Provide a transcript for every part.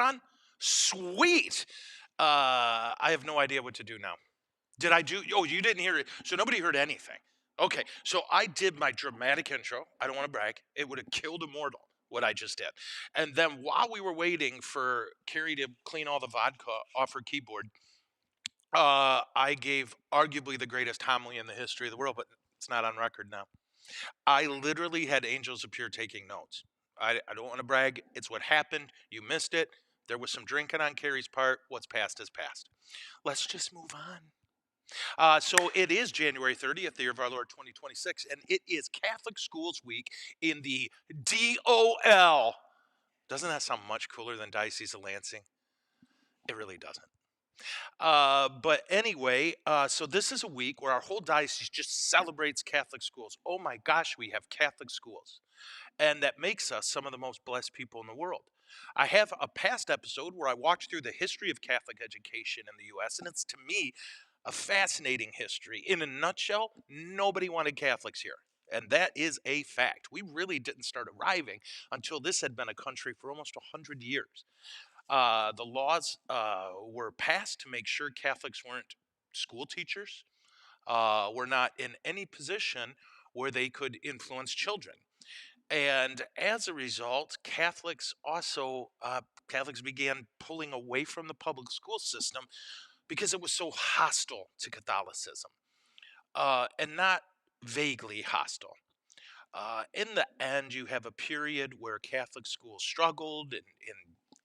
on? Sweet. I have no idea what to do now. Did I do? Oh, you didn't hear it. So nobody heard anything. Okay, so I did my dramatic intro. I don't want to brag. It would have killed Immortal what I just did. And then while we were waiting for Carrie to clean all the vodka off her keyboard, I gave arguably the greatest homily in the history of the world, but it's not on record now. I literally had angels appear taking notes. I don't want to brag. It's what happened. You missed it. There was some drinking on Carrie's part. What's past is past. Let's just move on. So it is January 30th, the year of our Lord 2026, and it is Catholic Schools Week in the DOL. Doesn't that sound much cooler than Diocese of Lansing? It really doesn't. But anyway, so this is a week where our whole diocese just celebrates Catholic schools. Oh my gosh, we have Catholic schools. And that makes us some of the most blessed people in the world. I have a past episode where I walked through the history of Catholic education in the U.S., and it's to me a fascinating history. In a nutshell, nobody wanted Catholics here. And that is a fact. We really didn't start arriving until this had been a country for almost 100 years. The laws were passed to make sure Catholics weren't school teachers, were not in any position where they could influence children. And as a result, Catholics began pulling away from the public school system because it was so hostile to Catholicism, and not vaguely hostile. In the end, you have a period where Catholic schools struggled and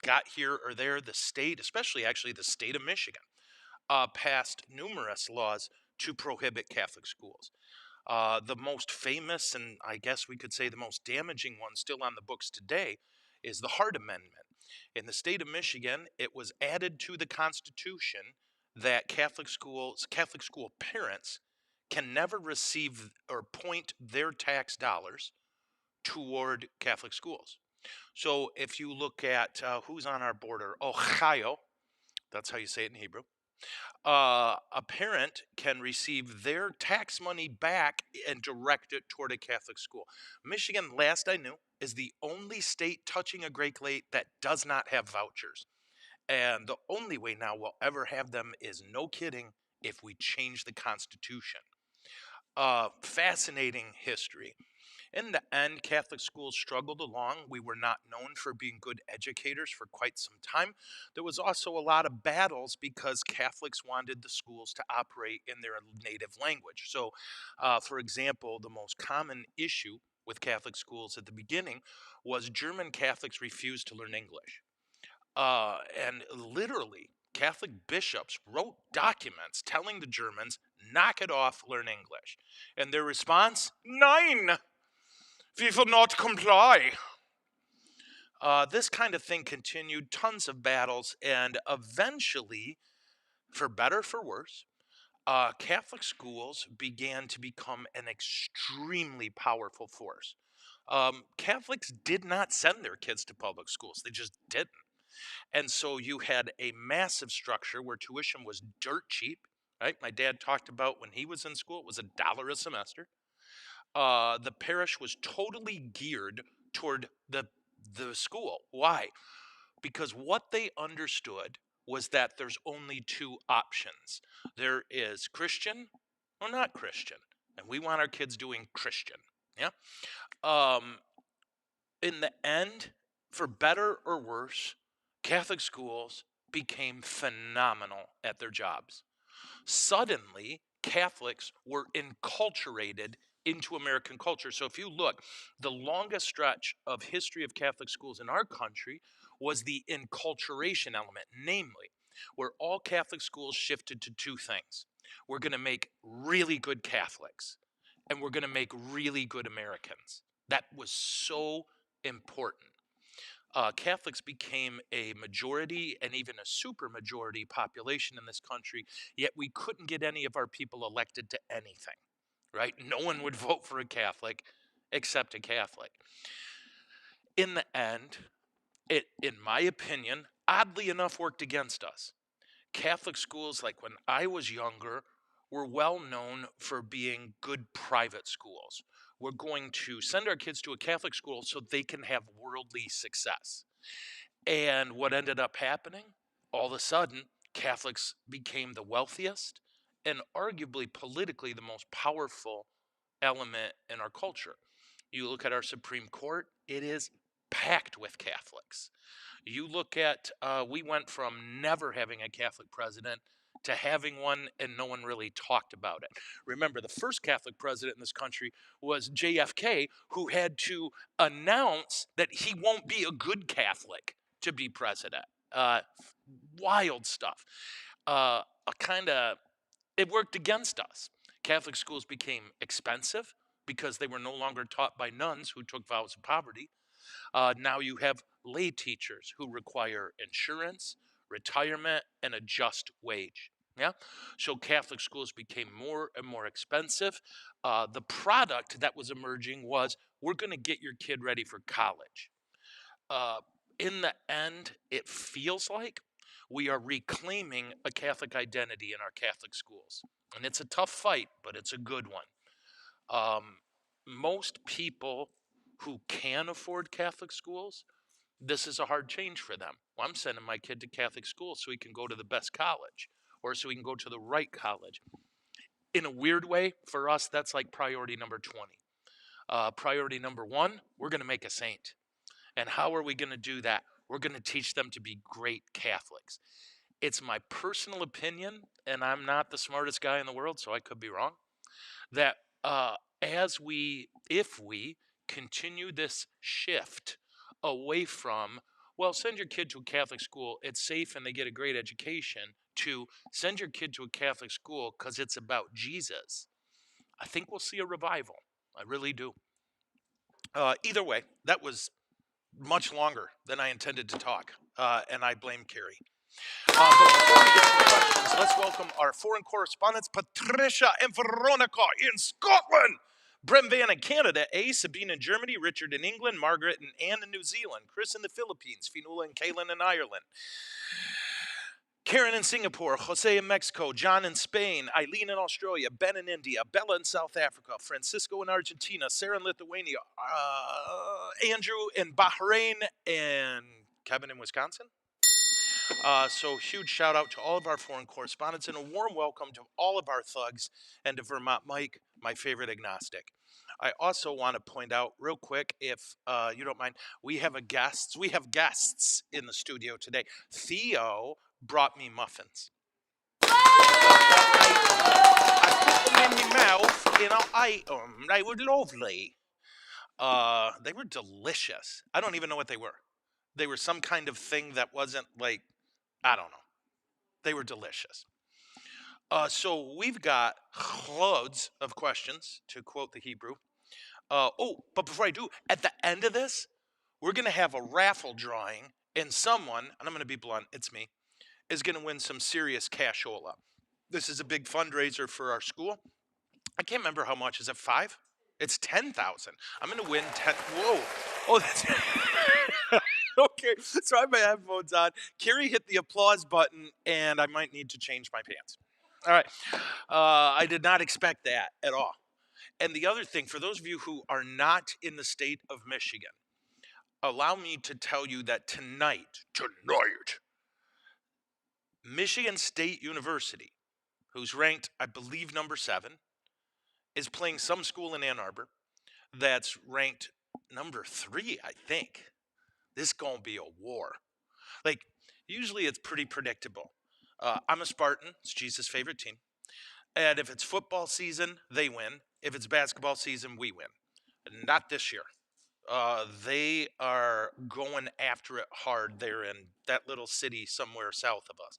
got here or there. The state, especially actually the state of Michigan, passed numerous laws to prohibit Catholic schools. The most famous, and I guess we could say the most damaging one still on the books today, is the Hart Amendment. In the state of Michigan, it was added to the Constitution that Catholic school parents can never receive or point their tax dollars toward Catholic schools. So if you look at who's on our border, Ohio, that's how you say it in Hebrew, a parent can receive their tax money back and direct it toward a Catholic school. Michigan, last I knew, is the only state touching a Great Lake that does not have vouchers. And the only way now we'll ever have them is, no kidding, if we change the Constitution. Fascinating history. In the end, Catholic schools struggled along. We were not known for being good educators for quite some time. There was also a lot of battles because Catholics wanted the schools to operate in their native language. So, for example, the most common issue with Catholic schools at the beginning was German Catholics refused to learn English. And literally, Catholic bishops wrote documents telling the Germans, knock it off, learn English. And their response, Nein! We will not comply. This kind of thing continued, tons of battles, and eventually, for better for worse, Catholic schools began to become an extremely powerful force. Catholics did not send their kids to public schools, they just didn't. And so you had a massive structure where tuition was dirt cheap, right? My dad talked about when he was in school, it was $1 a semester. The parish was totally geared toward the school. Why? Because what they understood was that there's only two options. There is Christian or not Christian, and we want our kids doing Christian. Yeah. Um, in the end, for better or worse, Catholic schools became phenomenal at their jobs. Suddenly, Catholics were enculturated into American culture. So if you look, the longest stretch of history of Catholic schools in our country was the enculturation element, namely, where all Catholic schools shifted to two things. We're going to make really good Catholics, and we're going to make really good Americans. That was so important. Catholics became a majority and even a supermajority population in this country, yet we couldn't get any of our people elected to anything, right? No one would vote for a Catholic except a Catholic. In the end, it, in my opinion, oddly enough, worked against us. Catholic schools, like when I was younger, were well known for being good private schools. We're going to send our kids to a Catholic school so they can have worldly success. And what ended up happening? All of a sudden, Catholics became the wealthiest and arguably politically the most powerful element in our culture. You look at our Supreme Court, it is packed with Catholics. You look at, we went from never having a Catholic president to having one and no one really talked about it. Remember, the first Catholic president in this country was JFK, who had to announce that he won't be a good Catholic to be president. Uh, Wild stuff. A kind of, it worked against us. Catholic schools became expensive because they were no longer taught by nuns who took vows of poverty. Now you have lay teachers who require insurance, retirement, and a just wage. Yeah. So Catholic schools became more and more expensive. The product that was emerging was, we're going to get your kid ready for college. Uh, in the end, it feels like we are reclaiming a Catholic identity in our Catholic schools. And it's a tough fight, but it's a good one. Um, Most people who can afford Catholic schools, this is a hard change for them. Well, I'm sending my kid to Catholic school so he can go to the best college or so he can go to the right college. In a weird way, for us, that's like priority number 20. Priority number 1, we're going to make a saint. And how are we going to do that? We're going to teach them to be great Catholics. It's my personal opinion, and I'm not the smartest guy in the world, so I could be wrong, that if we continue this shift away from, well, send your kid to a Catholic school, it's safe and they get a great education, to send your kid to a Catholic school because it's about Jesus, I think we'll see a revival. I really do. Either way, that was much longer than I intended to talk, and I blame Carrie. But before we get to the questions, let's welcome our foreign correspondents, Patricia and Veronica in Scotland, Brem Van in Canada, Sabine in Germany, Richard in England, Margaret and Anne in New Zealand, Chris in the Philippines, Finula and Kaylin in Ireland, Karen in Singapore, Jose in Mexico, John in Spain, Eileen in Australia, Ben in India, Bella in South Africa, Francisco in Argentina, Sarah in Lithuania, Andrew in Bahrain, and Kevin in Wisconsin. So huge shout out to all of our foreign correspondents and a warm welcome to all of our thugs and to Vermont Mike, my favorite agnostic. I also want to point out real quick, if you don't mind, we have guests in the studio today. Theo brought me muffins. I put them in my mouth and I ate them. They were lovely. They were delicious. I don't even know what they were. They were some kind of thing that wasn't like, I don't know. They were delicious. So we've got loads of questions, to quote the Hebrew. But before I do, at the end of this, we're going to have a raffle drawing, and someone, and I'm going to be blunt, it's me, is going to win some serious cashola. This is a big fundraiser for our school. I can't remember how much. Is it 5? It's 10,000. I'm going to win 10. Whoa. Oh, that's okay. So I have my headphones on. Carrie hit the applause button, and I might need to change my pants. All right. I did not expect that at all. And the other thing, for those of you who are not in the state of Michigan, allow me to tell you that tonight, Michigan State University, who's ranked, I believe, number 7, is playing some school in Ann Arbor that's ranked number 3, I think. This gonna be a war. Like, usually it's pretty predictable. I'm a Spartan. It's Jesus' favorite team. And if it's football season, they win. If it's basketball season, we win. Not this year. They are going after it hard there in that little city somewhere south of us.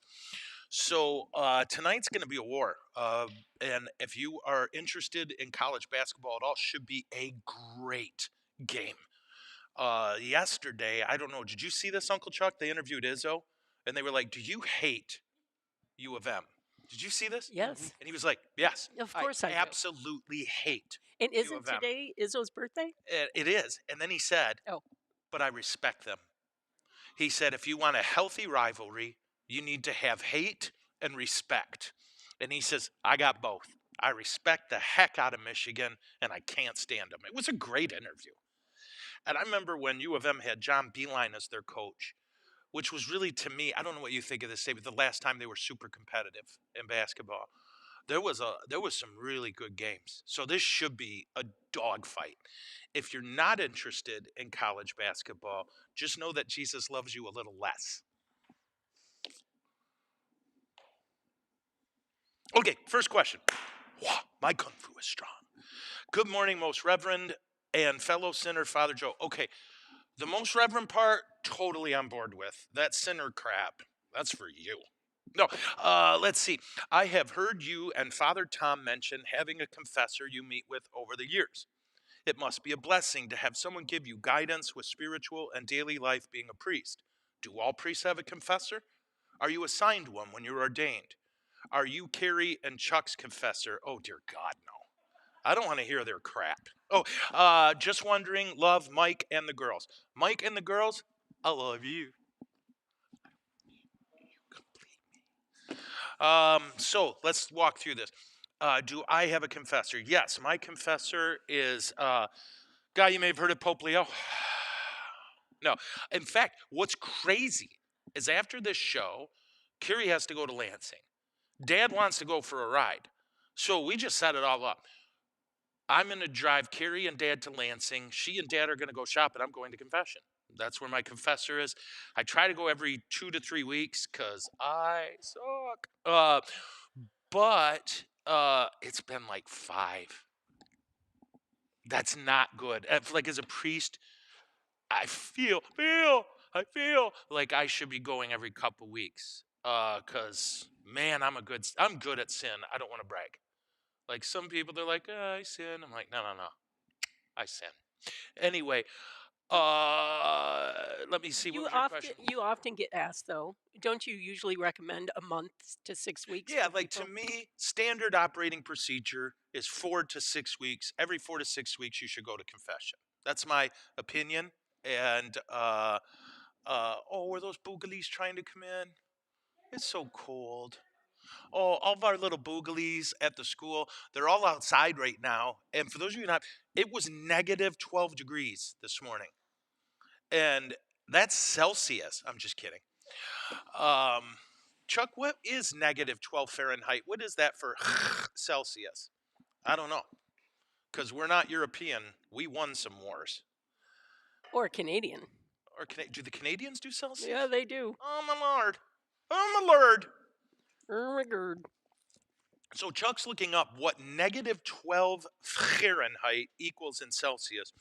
So tonight's going to be a war. And if you are interested in college basketball at all, should be a great game. Yesterday, I don't know, did you see this, Uncle Chuck? They interviewed Izzo, and they were like, do you hate U of M? Did you see this? Yes. And he was like, yes. Of course I do. absolutely hate And U isn't of M. today Izzo's birthday? It is. And then he said, Oh. but I respect them. He said, if you want a healthy rivalry, you need to have hate and respect. And he says, I got both. I respect the heck out of Michigan, and I can't stand them. It was a great interview. And I remember when U of M had John Beeline as their coach, which was really, to me, I don't know what you think of this statement, the last time they were super competitive in basketball. There was some really good games. So this should be a dogfight. If you're not interested in college basketball, just know that Jesus loves you a little less. Okay, first question. Wow, my kung fu is strong. Good morning, most reverend and fellow sinner, Father Joe. Okay, the most reverend part, totally on board with. That sinner crap, that's for you. No, let's see. I have heard you and Father Tom mention having a confessor you meet with over the years. It must be a blessing to have someone give you guidance with spiritual and daily life being a priest. Do all priests have a confessor? Are you assigned one when you're ordained? Are you Carrie and Chuck's confessor? Oh, dear God, no. I don't want to hear their crap. Oh, just wondering, love Mike and the girls. Mike and the girls, I love you. So let's walk through this. Do I have a confessor? Yes, my confessor is guy you may have heard of, Pope Leo. No, in fact, what's crazy is after this show, Carrie has to go to Lansing. Dad wants to go for a ride, so we just set it all up. I'm going to drive Carrie and Dad to Lansing. She and Dad are going to go shopping. I'm going to confession. That's where my confessor is. I try to go every 2 to 3 weeks because I suck. But it's been like 5. That's not good. Like as a priest, I feel like I should be going every couple weeks. Cause man, I'm good at sin. I don't want to brag. Like some people, they're like, I sin. I'm like, no, I sin. Anyway, let me see. What was your question? You often get asked though. Don't you usually recommend a month to 6 weeks Yeah, for like to people? me, standard operating procedure is 4 to 6 weeks. Every 4 to 6 weeks, you should go to confession. That's my opinion. And oh, were those boogalies trying to come in? It's so cold. Oh, all of our little boogalies at the school, they're all outside right now. And for those of you not, it was negative 12 degrees this morning. And that's Celsius. I'm just kidding. Um, Chuck, what is negative 12 Fahrenheit? What is that for Celsius? I don't know. Because we're not European. We won some wars. Or Canadian? Or do the Canadians do Celsius? Yeah, they do. Oh, my lord. Oh, my lord. Oh my god. So Chuck's looking up what negative 12 Fahrenheit equals in Celsius.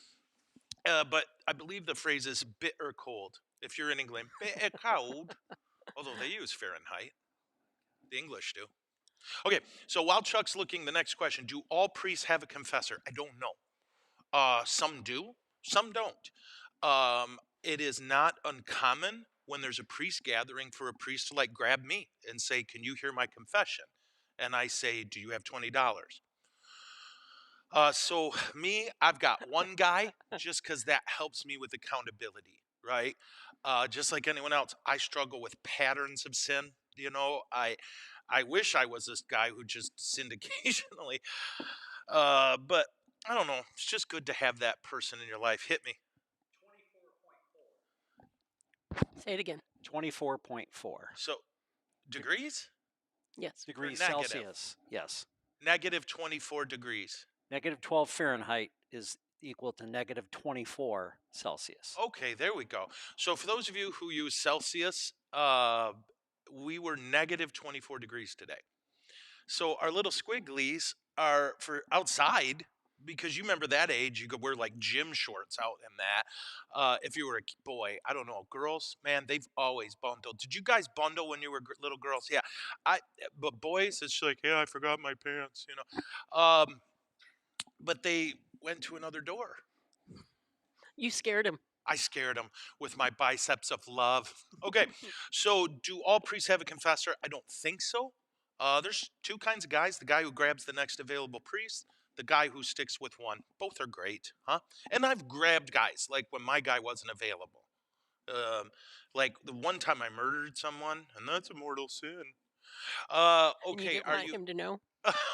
But I believe the phrase is bitter cold. If you're in England, bitter cold. Although they use Fahrenheit. The English do. Okay, so while Chuck's looking, the next question, do all priests have a confessor? I don't know. Some do, some don't. It is not uncommon when there's a priest gathering for a priest to like grab me and say, can you hear my confession? And I say, do you have $20? So me, I've got one guy just because that helps me with accountability, right? Just like anyone else, I struggle with patterns of sin. I wish I was this guy who just sinned occasionally. But I don't know. It's just good to have that person in your life. Hit me. Say it again. 24.4 So degrees? Yes. degrees negative? Celsius. Yes. Negative 24 degrees. Negative 12 Fahrenheit is equal to negative 24 Celsius. Okay, there we go. So for those of you who use Celsius, we were negative 24 degrees today. So our little squigglies are for outside because you remember that age, you could wear like gym shorts out in that. If you were a boy, I don't know, girls, man, they've always bundled. Did you guys bundle when you were little girls? Yeah, but boys, it's like, yeah, I forgot my pants, you know. But they went to another door. You scared him. I scared him with my biceps of love. Okay, so do all priests have a confessor? I don't think so. There's two kinds of guys: the guy who grabs the next available priest, the guy who sticks with one. Both are great, huh? And I've grabbed guys like when my guy wasn't available. Like the one time I murdered someone, and that's a mortal sin. And you Okay, didn't are want you? him to know.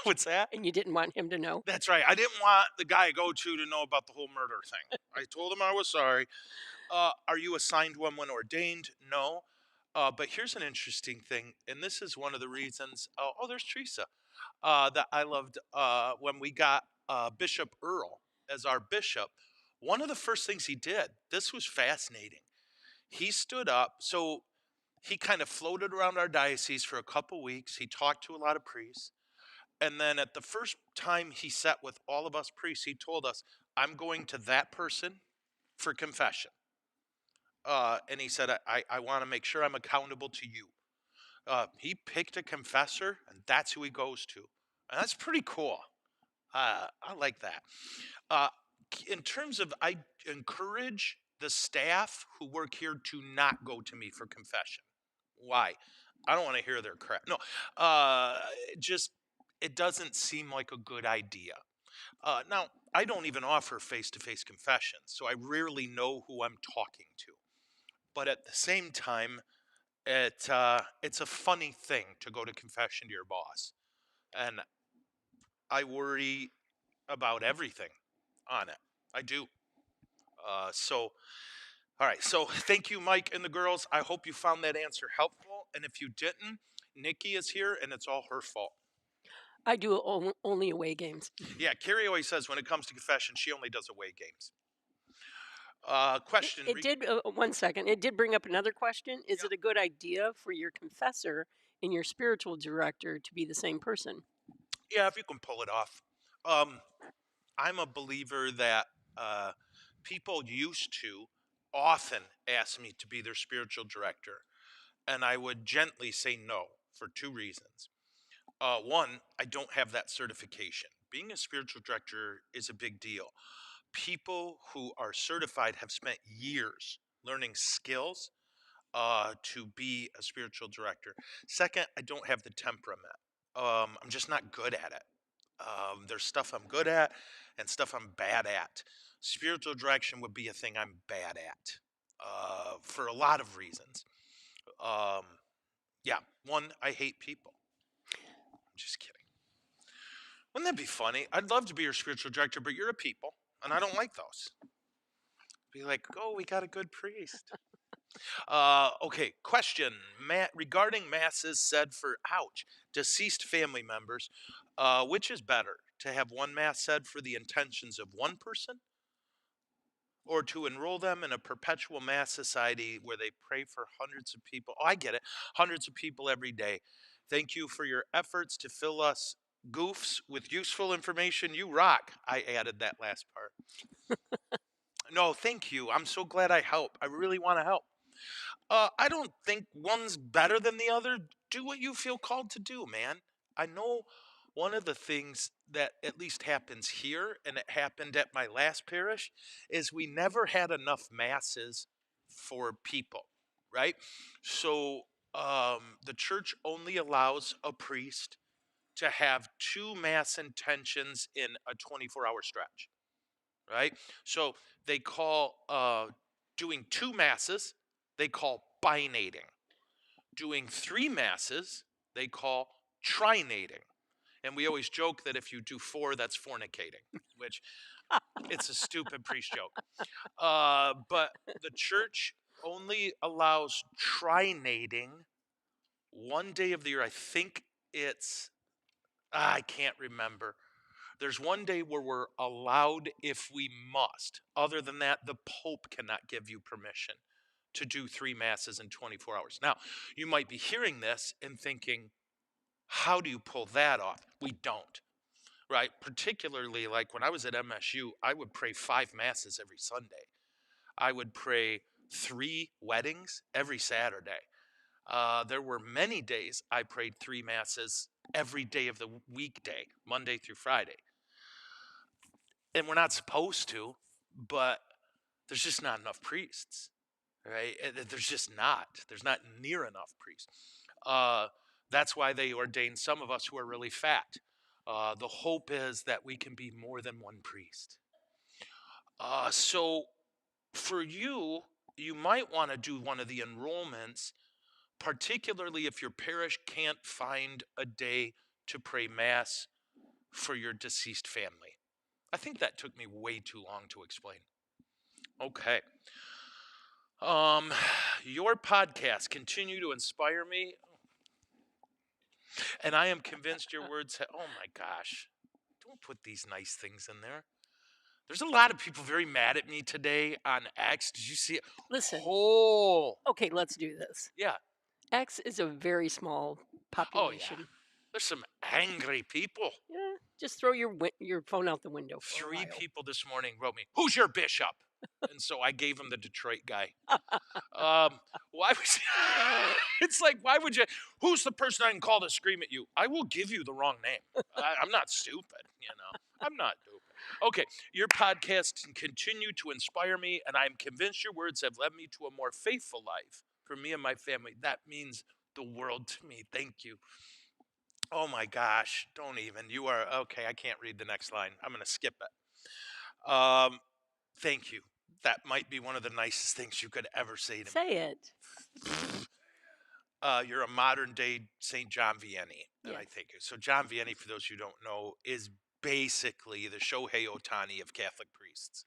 What's that? And you didn't want him to know. That's right. I didn't want the guy I go to know about the whole murder thing. I told him I was sorry. Are you assigned one when ordained? No. But here's an interesting thing, and this is one of the reasons. Oh, there's Teresa. That I loved when we got Bishop Earl as our bishop. One of the first things he did, this was fascinating. He stood up. So he kind of floated around our diocese for a couple weeks. He talked to a lot of priests. And then at the first time he sat with all of us priests, he told us, I'm going to that person for confession. And he said, I want to make sure I'm accountable to you. He picked a confessor, and that's who he goes to. And that's pretty cool. I like that. Uh, in terms of, I encourage the staff who work here to not go to me for confession. Why? I don't want to hear their crap. No, just it doesn't seem like a good idea. Now, I don't even offer face-to-face confessions, so I rarely know who I'm talking to. But at the same time, it's a funny thing to go to confession to your boss, and I worry about everything on it. I do. So, all right. So, thank you, Mike and the girls. I hope you found that answer helpful. And if you didn't, Nikki is here, and it's all her fault. I do only away games. Yeah, Carrie always says when it comes to confession, she only does away games. Question. It did, 1 second, it did bring up another question. Is Yeah, it a good idea for your confessor and your spiritual director to be the same person? yeah, if you can pull it off. Um, I'm a believer that uh, people used to often ask me to be their spiritual director, and I would gently say no for two reasons. One, I don't have that certification. Being a spiritual director is a big deal. People who are certified have spent years learning skills to be a spiritual director. Second, I don't have the temperament. I'm just not good at it. There's stuff I'm good at and stuff I'm bad at. Spiritual direction would be a thing I'm bad at for a lot of reasons. Um, yeah, one, I hate people. I'm just kidding. Wouldn't that be funny? I'd love to be your spiritual director, but you're a people, and I don't like those. Be like, oh, we got a good priest. Okay, question regarding masses said for, ouch, deceased family members. Which is better, to have one mass said for the intentions of one person, or to enroll them in a perpetual mass society where they pray for hundreds of people? Oh, I get it. Hundreds of people every day. Thank you for your efforts to fill us goofs with useful information. You rock. I added that last part. No, thank you. I'm so glad I help. I really want to help. I don't think one's better than the other. Do what you feel called to do, man. I know one of the things that at least happens here, and it happened at my last parish, is we never had enough masses for people, right? So the church only allows a priest to have two mass intentions in a 24-hour stretch, right? So they call doing two masses, they call binating. Doing three masses, they call trinating. And we always joke that if you do four, that's fornicating, which it's a stupid priest joke. But the church only allows trinating one day of the year. I think it's, I can't remember. There's one day where we're allowed if we must. Other than that, the Pope cannot give you permission to do three masses in 24 hours. Now, you might be hearing this and thinking, how do you pull that off? We don't, right? Particularly like when I was at MSU, I would pray five masses every Sunday. I would pray three weddings every Saturday. There were many days I prayed three masses every day of the weekday, Monday through Friday. And we're not supposed to, but there's just not enough priests, right? There's just not. There's not near enough priests. That's why they ordain some of us who are really fat. The hope is that we can be more than one priest. So for you, you might want to do one of the enrollments, particularly if your parish can't find a day to pray Mass for your deceased family. I think that took me way too long to explain. Okay. Um, your podcasts continue to inspire me, and I am convinced your words. Oh my gosh! Don't put these nice things in there. There's a lot of people very mad at me today on X. Did you see it? Listen, Oh, okay, let's do this. yeah. X is a very small Oh yeah. population. There's some angry people. Yeah, just throw your phone out the window for a Three while. people this morning wrote me, "Who's your bishop?" And so I gave him the Detroit guy. Um, why would you? It's like, why would you? Who's the person I can call to scream at you? I will give you the wrong name. I'm not stupid, you know. I'm not stupid. Okay, your podcast can continue to inspire me, and I'm convinced your words have led me to a more faithful life for me and my family. That means the world to me. Thank you. Oh my gosh, don't even. You are okay. I can't read the next line. I'm going to skip it. Thank you. That might be one of the nicest things you could ever say to me. Say it. You're a modern day St. John Vianney, and I Yes. think so. John Vianney, for those who don't know, is basically the Shohei Otani of Catholic priests.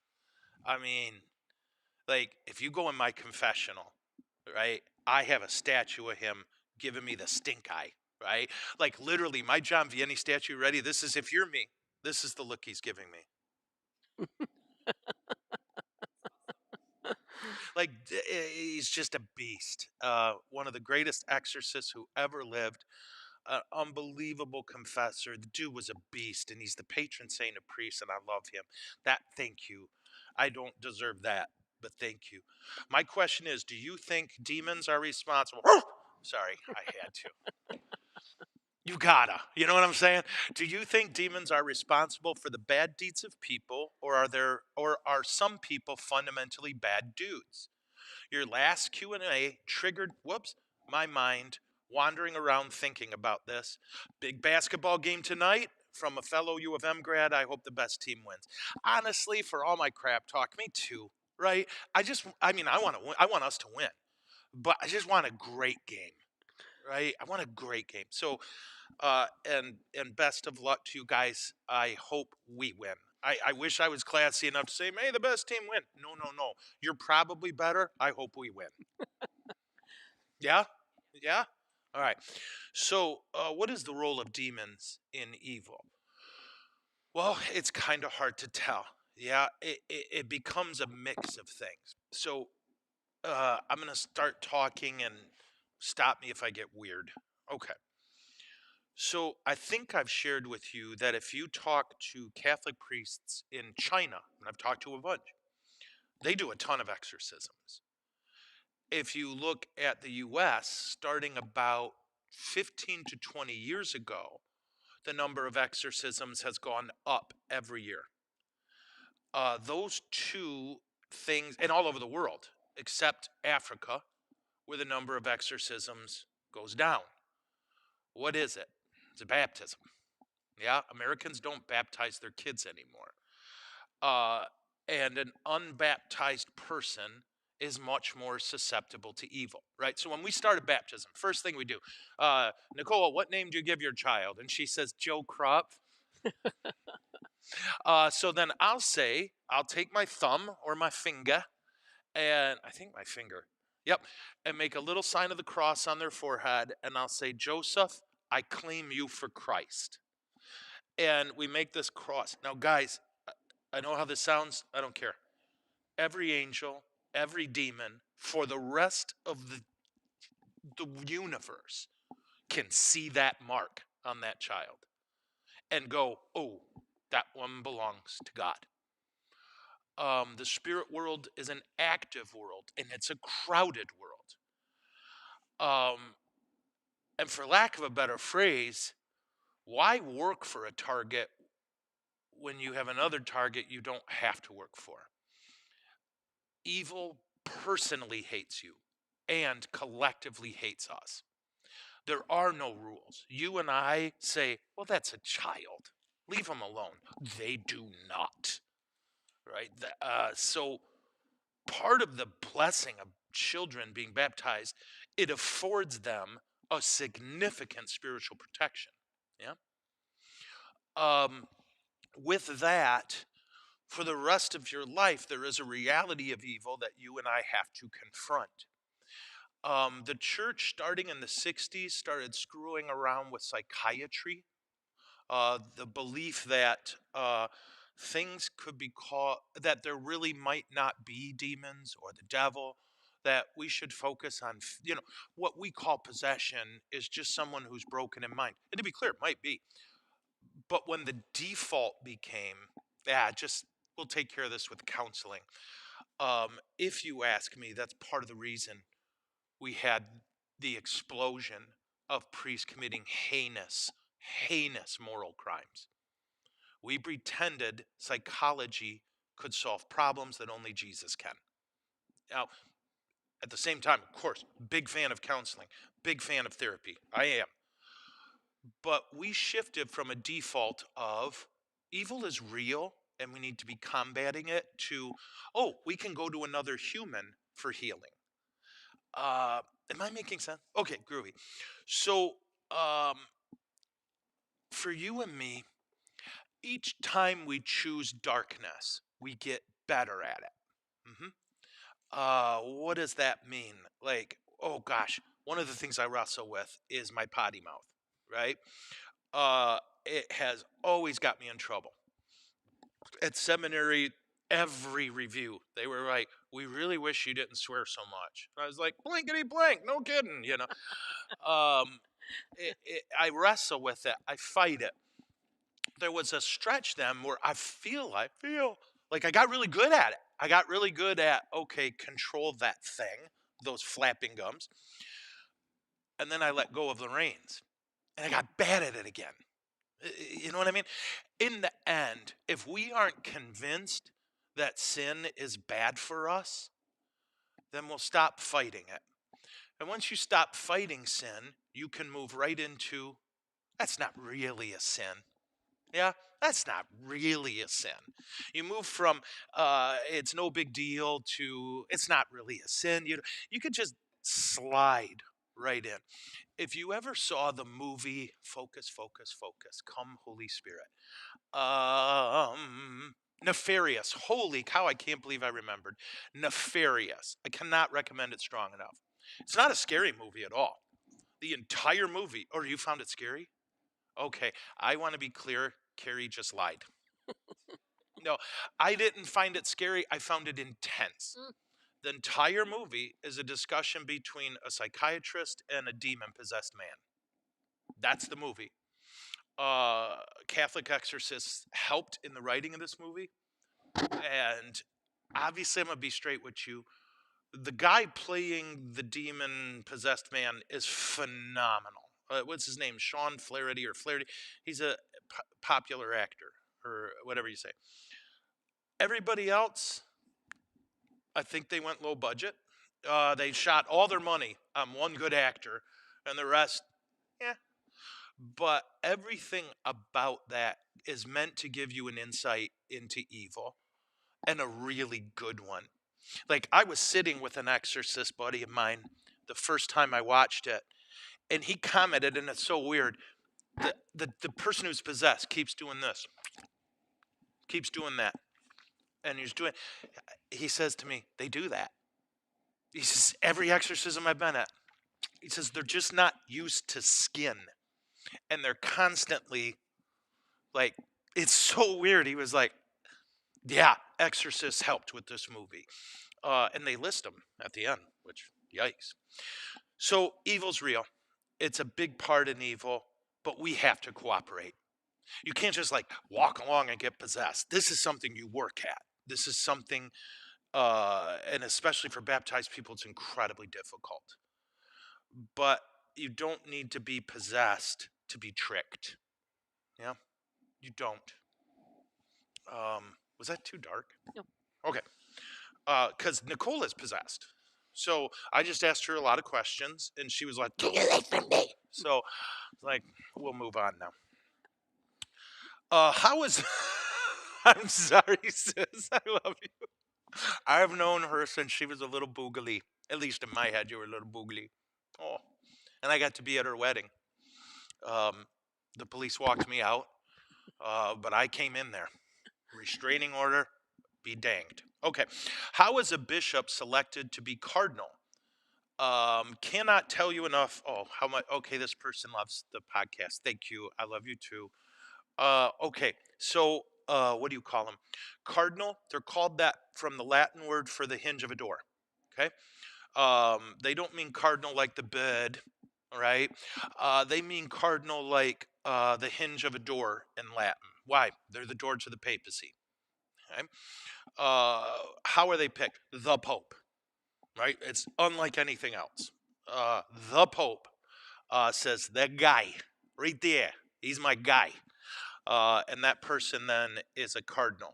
I mean, like, if you go in my confessional, right, I have a statue of him giving me the stink eye, right? Like, literally, my John Vianney statue, ready? This is, if you're me, this is the look he's giving me. Like, he's just a beast. One of the greatest exorcists who ever lived. An unbelievable confessor. The dude was a beast, and he's the patron saint of priests, and I love him. Thank you. I don't deserve that, but thank you. My question is, do you think demons are responsible? Sorry, I had to. You gotta. You know what I'm saying? Do you think demons are responsible for the bad deeds of people, or are some people fundamentally bad dudes? Your last Q&A triggered, my mind wandering around thinking about this. Big basketball game tonight from a fellow U of M grad. I hope the best team wins. Honestly, for all my crap talk, me too, right? I want to win. I want us to win, but I just want a great game, right? I want a great game. So, and best of luck to you guys. I hope we win. I wish I was classy enough to say, may the best team win. No, no, no. You're probably better. I hope we win. Yeah? Yeah? All right. So, what is the role of demons in evil? Well, it's kind of hard to tell. Yeah, it becomes a mix of things. So, I'm going to start talking and stop me if I get weird. Okay. So I think I've shared with you that if you talk to Catholic priests in China, and I've talked to a bunch, they do a ton of exorcisms. If you look at the US, starting about 15 to 20 years ago, the number of exorcisms has gone up every year. Those two things, and all over the world, except Africa, where the number of exorcisms goes down. What is it? It's a baptism. Yeah, Americans don't baptize their kids anymore. Uh, and an unbaptized person is much more susceptible to evil, right? So when we started baptism, first thing we do, Nicole, what name do you give your child? And she says, Joe Krupp. So then I'll take my thumb or my finger, and I think my finger, yep, and make a little sign of the cross on their forehead, and I'll say, Joseph, I claim you for Christ. And we make this cross. Now, guys, I know how this sounds. I don't care. Every angel, every demon, for the rest of the universe can see that mark on that child and go, oh, that one belongs to God. The spirit world is an active world, and it's a crowded world. And for lack of a better phrase, why work for a target when you have another target you don't have to work for? Evil personally hates you and collectively hates us. There are no rules. You and I say, well, that's a child. Leave them alone. They do not. Right? So part of the blessing of children being baptized, it affords them a significant spiritual protection. Yeah. With that, for the rest of your life, there is a reality of evil that you and I have to confront. The church, starting in the 60s, started screwing around with psychiatry. The belief that things could be called, that there really might not be demons or the devil, that we should focus on, what we call possession is just someone who's broken in mind. And to be clear, it might be. But when the default became, yeah, just we'll take care of this with counseling. If you ask me, that's part of the reason we had the explosion of priests committing heinous moral crimes. We pretended psychology could solve problems that only Jesus can. Now, at the same time, of course, big fan of counseling, big fan of therapy. I am. But we shifted from a default of evil is real and we need to be combating it to, oh, we can go to another human for healing. Uh, am I making sense? Okay, groovy. So, um, for you and me, each time we choose darkness, we get better at it. What does that mean? Like, oh gosh, one of the things I wrestle with is my potty mouth, right? It has always got me in trouble. At seminary, every review, they were like, we really wish you didn't swear so much. And I was like, blankety blank, no kidding. Um, I wrestle with it. I fight it. There was a stretch then where I feel like I got really good at it. I got really good at, okay, control that thing, those flapping gums. And then I let go of the reins and I got bad at it again. You know what I mean? In the end, if we aren't convinced that sin is bad for us, then we'll stop fighting it. And once you stop fighting sin, you can move right into that's not really a sin. Yeah, that's not really a sin. You move from it's no big deal to it's not really a sin. You could just slide right in. If you ever saw the movie Focus, Focus, Focus, Come Holy Spirit, Nefarious. Holy cow, I can't believe I remembered. Nefarious. I cannot recommend it strong enough. It's not a scary movie at all. The entire movie. Or you found it scary? Okay, I want to be clear. Carrie just lied. No, I didn't find it scary. I found it intense. Mm. The entire movie is a discussion between a psychiatrist and a demon possessed man. That's the movie. Catholic exorcists helped in the writing of this movie. And obviously, I'm going to be straight with you. The guy playing the demon possessed man is phenomenal. What's his name? Sean Flaherty or Flaherty? He's a popular actor or whatever you say. Everybody else, I think they went low budget. They shot all their money on one good actor, and the rest, yeah. But everything about that is meant to give you an insight into evil, and a really good one. Like, I was sitting with an exorcist buddy of mine the first time I watched it, and he commented, and it's so weird. The person who's possessed keeps doing this, keeps doing that, and he says to me, they do that. He says, every exorcism I've been at, he says, they're just not used to skin. And they're constantly like, it's so weird. He was like, yeah, exorcists helped with this movie. And they list them at the end, which, yikes. So evil's real. It's a big part in evil, but we have to cooperate. You can't just like walk along and get possessed. This is something you work at. This is something, and especially for baptized people, it's incredibly difficult. But you don't need to be possessed to be tricked. Yeah, you don't. Was that too dark? No. Okay. Because Nicole is possessed. So I just asked her a lot of questions, and she was like, "Get away from me." So, like, we'll move on now. How is? I'm sorry, sis. I love you. I've known her since she was a little boogly. At least in my head, you were a little boogly. Oh, and I got to be at her wedding. Um, the police walked me out, but I came in there. Restraining order. Be danged. Okay. How is a bishop selected to be cardinal? Cannot tell you enough. Oh, how much? Okay, this person loves the podcast. Thank you. I love you too. Okay. So, what do you call them? Cardinal. They're called that from the Latin word for the hinge of a door. Okay. They don't mean cardinal like the bed, right? They mean cardinal like the hinge of a door in Latin. Why? They're the door to the papacy. Okay. How are they picked? The Pope, right? It's unlike anything else. The Pope says, that guy right there, he's my guy. And that person then is a cardinal.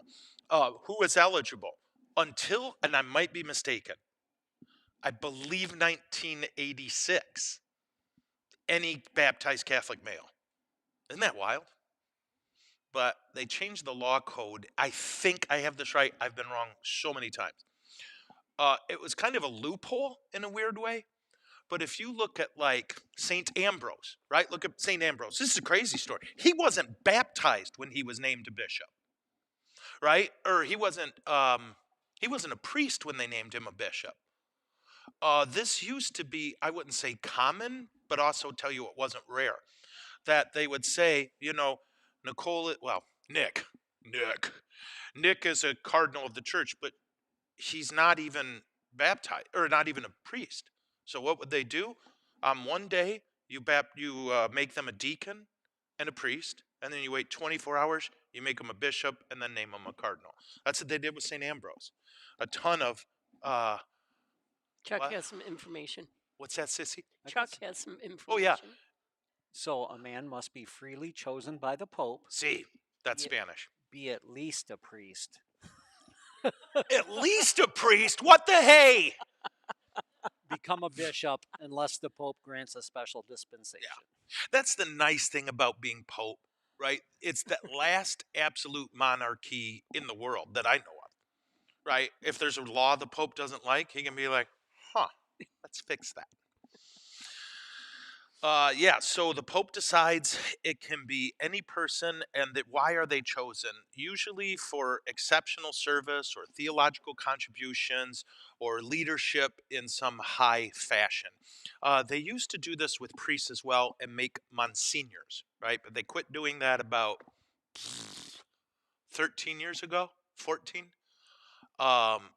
Who is eligible? Until, and I might be mistaken, I believe 1986, any baptized Catholic male. Isn't that wild? But they changed the law code. I think I have this right. I've been wrong so many times. It was kind of a loophole in a weird way. But if you look at like St. Ambrose, right? Look at St. Ambrose. This is a crazy story. He wasn't baptized when he was named a bishop, right? Or he wasn't a priest when they named him a bishop. This used to be, I wouldn't say common, but also tell you it wasn't rare. That they would say, Nick. Nick is a cardinal of the church, but he's not even baptized or not even a priest. So what would they do? One day you make them a deacon and a priest, and then you wait 24 hours, you make them a bishop, and then name them a cardinal. That's what they did with St. Ambrose. A ton of Chuck what? has some information. What's that, Sissy? Chuck has some information. Oh yeah. So a man must be freely chosen by the Pope, See, that's Yeah. Spanish. be at least a priest, At least a priest. What the hey? become a bishop unless the Pope grants a special dispensation. That's the nice thing about being Pope, right? It's that last absolute monarchy in the world that I know of, right? If there's a law the Pope doesn't like, he can be like, let's fix that. So the Pope decides it can be any person, and why are they chosen? Usually for exceptional service or theological contributions or leadership in some high fashion. They used to do this with priests as well and make monsignors, right? But they quit doing that about 13 years ago, 14.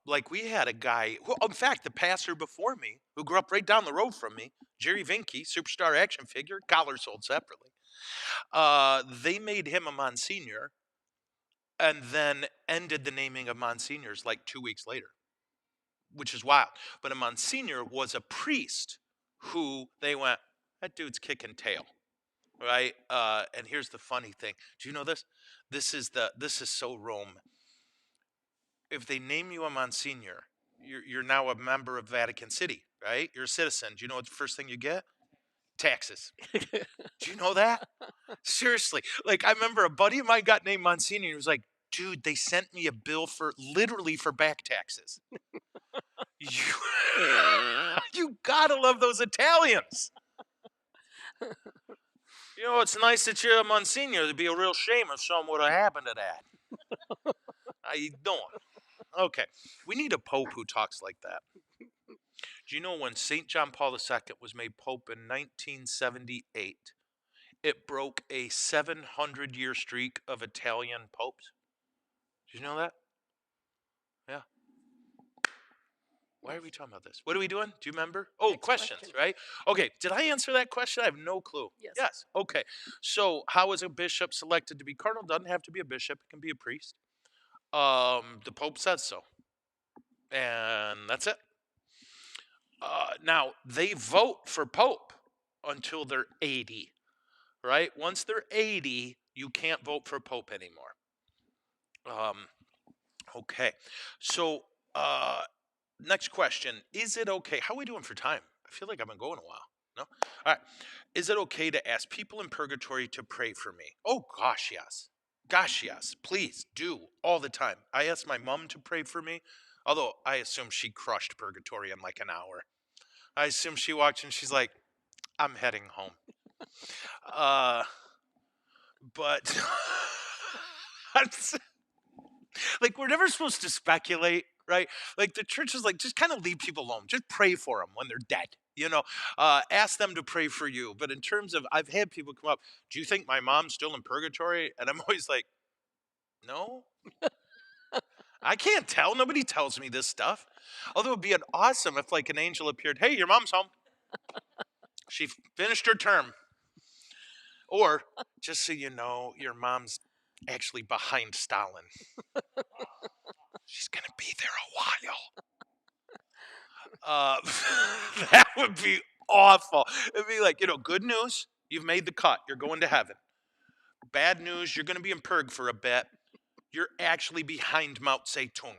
Like we had a guy, in fact, the pastor before me, who grew up right down the road from me, Jerry Vinke, superstar action figure, collar sold separately. They made him a Monsignor and then ended the naming of Monsignors like 2 weeks later, which is wild. But a Monsignor was a priest who they went, that dude's kicking tail, right? And here's the funny thing. Do you know this? This is so Rome. If they name you a Monsignor, you're now a member of Vatican City, right? You're a citizen. Do you know what the first thing you get? Taxes. Do you know that? Seriously. Like, I remember a buddy of mine got named Monsignor. He was like, dude, they sent me a bill literally for back taxes. You, you gotta love those Italians. You know, it's nice that you're a Monsignor. It'd be a real shame if something would have happened to that. How you doing? Okay. We need a pope who talks like that. Do you know when St. John Paul II was made pope in 1978, it broke a 700-year streak of Italian popes? Did you know that? Yeah. Why are we talking about this? What are we doing? Do you remember? Oh, Next questions, question. right? Okay. Did I answer that question? I have no clue. Yes. Yes. Okay. So, how is a bishop selected to be cardinal? Doesn't have to be a bishop. It can be a priest. The Pope says so, and that's it. Now they vote for Pope until they're 80, right? Once they're 80, you can't vote for Pope anymore. Okay. So, next question. Is it okay? How are we doing for time? I feel like I've been going a while. No? All right. Is it okay to ask people in purgatory to pray for me? Oh, gosh, yes. Gosh, yes. Please do all the time. I asked my mom to pray for me, although I assume she crushed purgatory in like an hour. I assume she walked and she's like, I'm heading home. But Like, we're never supposed to speculate, right? Like, the church is like, just kind of leave people alone. Just pray for them when they're dead. Ask them to pray for you. But in terms of, I've had people come up, do you think my mom's still in purgatory? And I'm always like, no, I can't tell. Nobody tells me this stuff. Although it'd be awesome if, like, an angel appeared. Hey, your mom's home. She finished her term. Or, just so you know, your mom's actually behind Stalin. She's going to be there a while. That would be awful. It'd be like, good news, you've made the cut. You're going to heaven. Bad news, you're going to be in purg for a bit. You're actually behind Mao Zedong.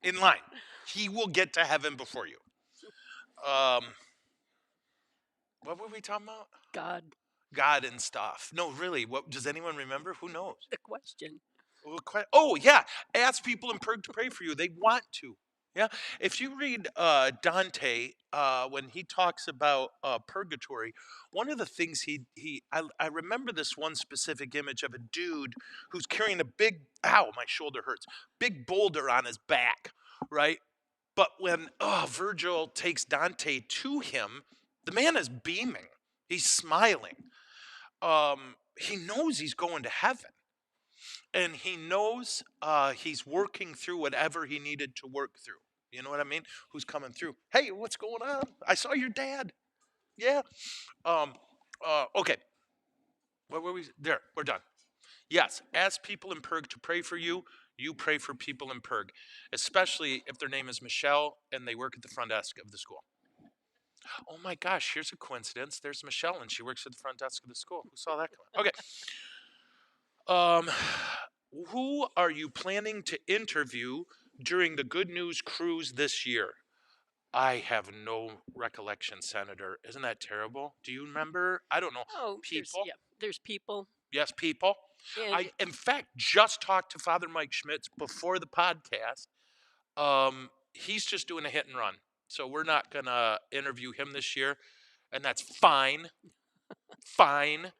In line. He will get to heaven before you. What were we talking about? God and stuff. No, really. What does anyone remember? Who knows? The question. Oh, yeah. Ask people in purg to pray for you. They want to. Yeah. If you read Dante, when he talks about purgatory, one of the things I remember this one specific image of a dude who's carrying a big, ow, my shoulder hurts, big boulder on his back, right? But when Virgil takes Dante to him, the man is beaming. He's smiling. He knows he's going to heaven. And he knows he's working through whatever he needed to work through. You know what I mean? Who's coming through? Hey, what's going on? I saw your dad. Yeah. Okay. Where were we? There. We're done. Yes. Ask people in purg to pray for you. You pray for people in purg, especially if their name is Michelle and they work at the front desk of the school. Oh my gosh, here's a coincidence. There's Michelle and she works at the front desk of the school. Who saw that coming? Okay. Who are you planning to interview during the Good News Cruise this year? I have no recollection, Senator. Isn't that terrible? Do you remember? I don't know. Oh, People? there's people. Yes, people. And I, in fact, just talked to Father Mike Schmitz before the podcast. He's just doing a hit and run. So we're not going to interview him this year. And that's fine. Fine.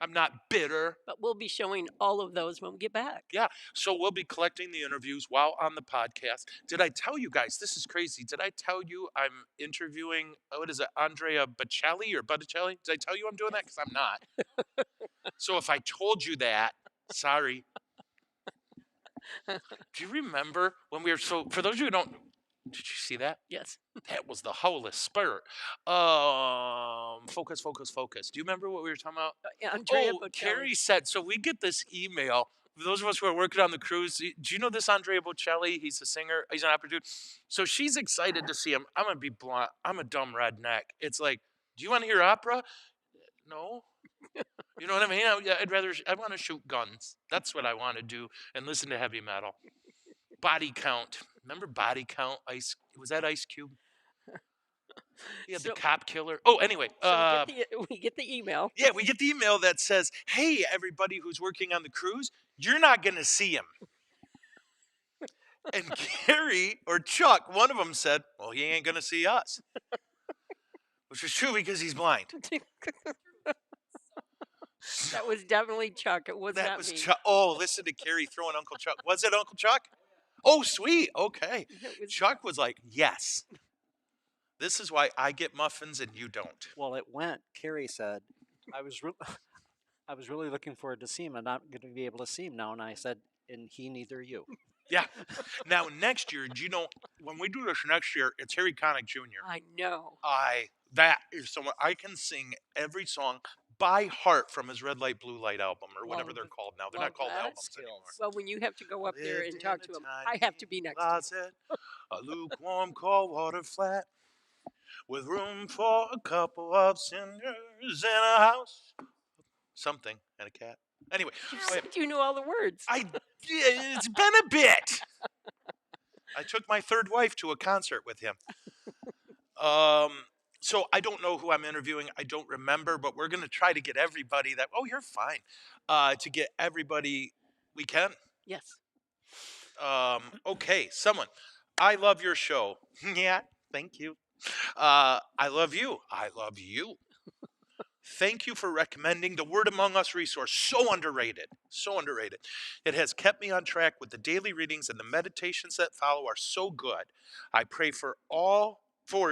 I'm not bitter. but we'll be showing all of those when we get back. Yeah. So we'll be collecting the interviews while on the podcast. Did I tell you guys? This is crazy. Did I tell you I'm interviewing, what is it, Andrea Bocelli or Botticelli? Did I tell you I'm doing that? Because I'm not. So if I told you that, sorry. Do you remember when we were, so for those of you who don't, did you see that? Yes. That was the Holy Spirit. Focus. Do you remember what we were talking about? Andrea Oh, Bocelli. Carrie said, so we get this email. For those of us who are working on the cruise, do you know this Andrea Bocelli? He's a singer. He's an opera dude. So she's excited to see him. I'm going to be blunt. I'm a dumb redneck. It's like, do you want to hear opera? No. You know what I mean? I want to shoot guns. That's what I want to do and listen to heavy metal. Body Count. Remember Body Count? Was that Ice Cube? He had the cop killer. Oh, anyway. So we get the email. Yeah, we get the email that says, hey, everybody who's working on the cruise, you're not going to see him. And Carrie or Chuck, one of them said, well, he ain't going to see us. Which was true because he's blind. That was definitely Chuck. It was That not was me. Chuck. Oh, listen to Carrie throwing Uncle Chuck. Was it Uncle Chuck? Oh, sweet. Okay. Chuck was like, yes. This is why I get muffins and you don't. Well, it went. Carrie said, I was really looking forward to see him. I'm not going to be able to see him now. And I said, and he neither you. Yeah. Now, next year, do you know, when we do this next year, it's Harry Connick Jr. I know. That is someone, I can sing every song by heart from his Red Light, Blue Light album or whatever they're called now. They're not called albums anymore. Well, when you have to go up there and talk to him, I have to be next to you. A lukewarm cold water flat with room for a couple of cinders in a house. Something and a cat. Anyway. You said you knew all the words. It's been a bit. I took my third wife to a concert with him. So I don't know who I'm interviewing. I don't remember, but we're going to try to get everybody that, oh, you're fine, to get everybody we can. Yes. Okay, someone. I love your show. Yeah, thank you. I love you. I love you. Thank you for recommending the Word Among Us resource. So underrated. So underrated. It has kept me on track with the daily readings, and the meditations that follow are so good. I pray for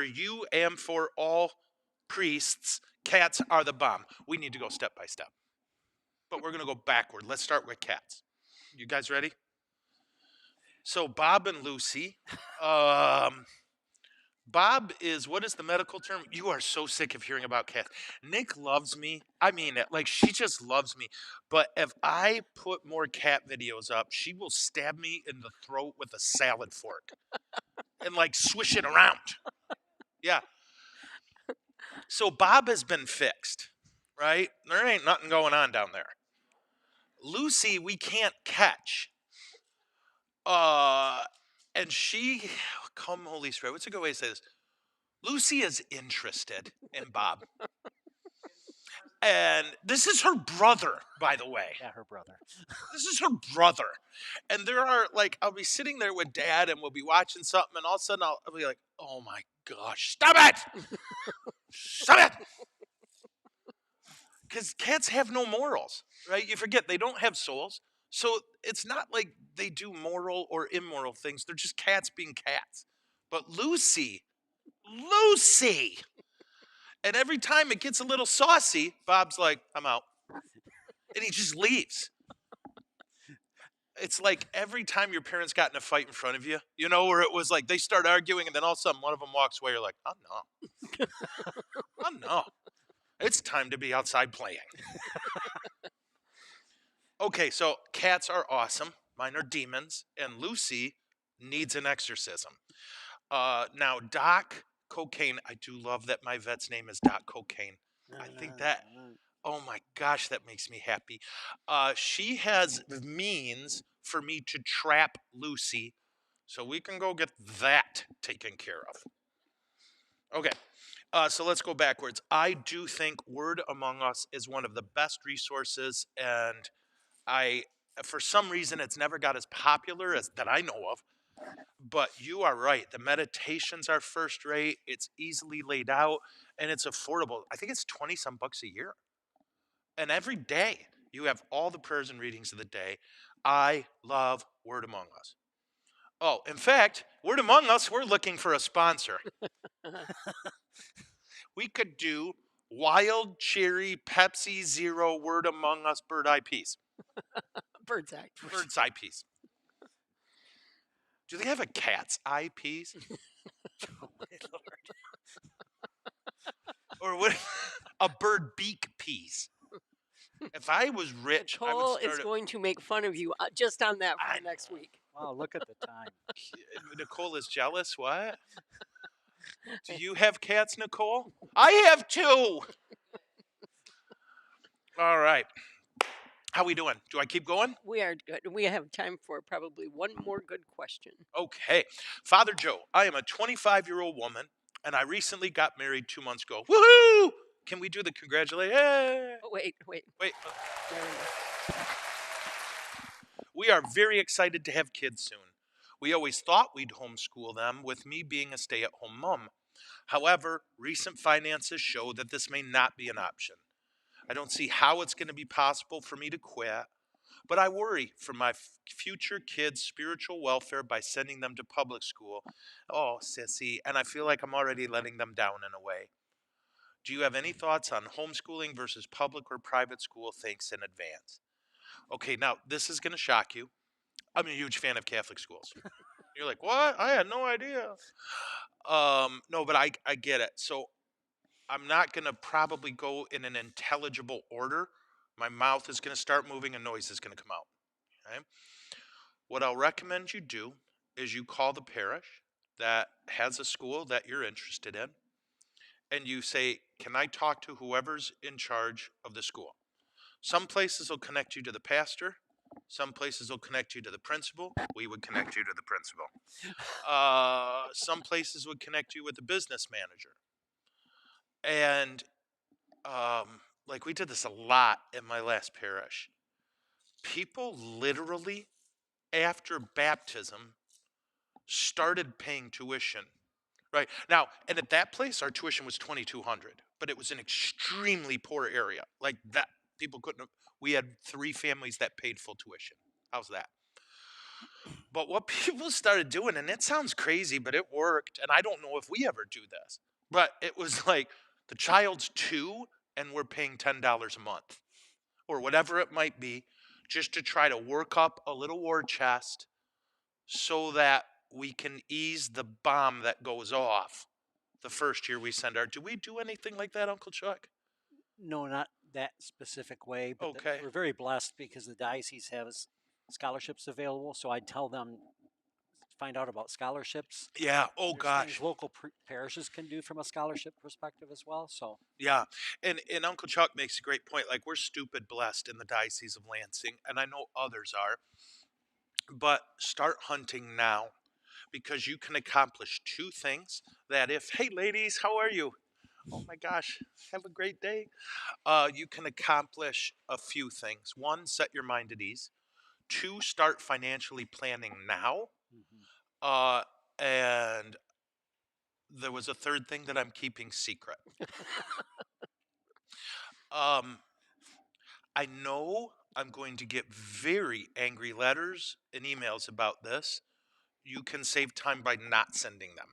you and for all priests. Cats are the bomb. We need to go step by step. But we're going to go backward. Let's start with cats. You guys ready? So Bob and Lucy. Bob is, what is the medical term? You are so sick of hearing about cats. Nick loves me. I mean it. Like, she just loves me. But if I put more cat videos up, she will stab me in the throat with a salad fork and, like, swish it around. Yeah. So Bob has been fixed, right? There ain't nothing going on down there. Lucy, we can't catch. Uh, and she, come Holy Spirit, what's a good way to say this? Lucy is interested in Bob. And this is her brother, by the way. Yeah, her brother. This is her brother. And there are, like, I'll be sitting there with Dad and we'll be watching something, and all of a sudden I'll be like, oh my gosh, stop it! Stop it! Because cats have no morals, right? You forget, they don't have souls. So it's not like they do moral or immoral things. They're just cats being cats. But Lucy, and every time it gets a little saucy, Bob's like, I'm out. And he just leaves. It's like every time your parents got in a fight in front of you, you know, where it was like they start arguing and then all of a sudden one of them walks away. You're like, oh no. Oh no. It's time to be outside playing. Okay, so cats are awesome. Mine are demons. And Lucy needs an exorcism. Now, Doc Cocaine, I do love that my vet's name is Doc Cocaine. I think that, oh my gosh, that makes me happy. She has means for me to trap Lucy, so we can go get that taken care of. Okay, so let's go backwards. I do think Word Among Us is one of the best resources, and for some reason, it's never got as popular as that I know of. But you are right. The meditations are first rate. It's easily laid out, and it's affordable. I think it's 20 some bucks a year. And every day you have all the prayers and readings of the day. I love Word Among Us. Oh, in fact, Word Among Us, we're looking for a sponsor. We could do Wild Cherry Pepsi Zero Word Among Us Bird Eye Peas. Bird's eye. Bird's Eye Peas. Do they have a cat's eye peas? Oh, my Lord. Or what? A bird beak peas. If I was rich, I would Nicole start is a, going to make fun of you just on that I for next week. Wow, look at the time. Nicole is jealous. What? Do you have cats, Nicole? I have two. All right. How we doing? Do I keep going? We are good. We have time for probably one more good question. Okay. Father Joe, I am a 25-year-old woman, and I recently got married 2 months ago. Woohoo! Can we do the congratulations? Hey! Oh, wait. Wait. There we go. We are very excited to have kids soon. We always thought we'd homeschool them, with me being a stay-at-home mom. However, recent finances show that this may not be an option. I don't see how it's going to be possible for me to quit, but I worry for my future kids' spiritual welfare by sending them to public school. Oh, sissy, and I feel like I'm already letting them down in a way. Do you have any thoughts on homeschooling versus public or private school? Thanks in advance. Okay, now this is going to shock you. I'm a huge fan of Catholic schools. You're like, what? I had no idea. No, but I get it. So I'm not going to probably go in an intelligible order. My mouth is going to start moving and noise is going to come out. Okay? What I'll recommend you do is you call the parish that has a school that you're interested in, and you say, can I talk to whoever's in charge of the school? Some places will connect you to the pastor. Some places will connect you to the principal. We would connect you to the principal. Some places would connect you with the business manager. And like we did this a lot in my last parish. People literally, after baptism, started paying tuition. Right now, and at that place, our tuition was $2,200. but it was an extremely poor area. Like that, people couldn't. We had 3 families that paid full tuition. How's that? But what people started doing, and it sounds crazy, but it worked. And I don't know if we ever do this, but it was like the child's 2, and we're paying $10 a month or whatever it might be, just to try to work up a little war chest so that we can ease the bomb that goes off the first year we send our. Do we do anything like that, Uncle Chuck? No, not that specific way, but Okay. we're very blessed because the diocese has scholarships available. So I tell them find out about scholarships. Yeah. Oh There's things gosh. local parishes can do from a scholarship perspective as well. So Yeah. And Uncle Chuck makes a great point. Like we're stupid blessed in the Diocese of Lansing, and I know others are, but start hunting now because you can accomplish 2 things that if, hey ladies, how are you? Oh my gosh, have a great day. You can accomplish a few things. 1, set your mind at ease. 2, start financially planning now. mhm. Uh, and there was a third thing that I'm keeping secret. Um, I know I'm going to get very angry letters and emails about this. You can save time by not sending them.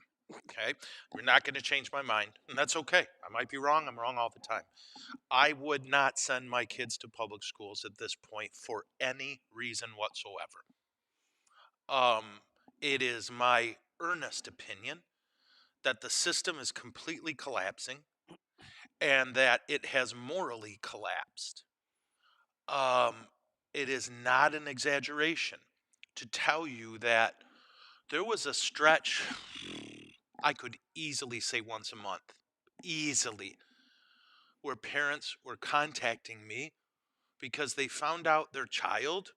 Okay? You're not going to change my mind, and that's okay. I might be wrong. I'm wrong all the time. I would not send my kids to public schools at this point for any reason whatsoever. Um, it is my earnest opinion that the system is completely collapsing and that it has morally collapsed. Um, it is not an exaggeration to tell you that there was a stretch, I could easily say once a month, easily, where parents were contacting me because they found out their child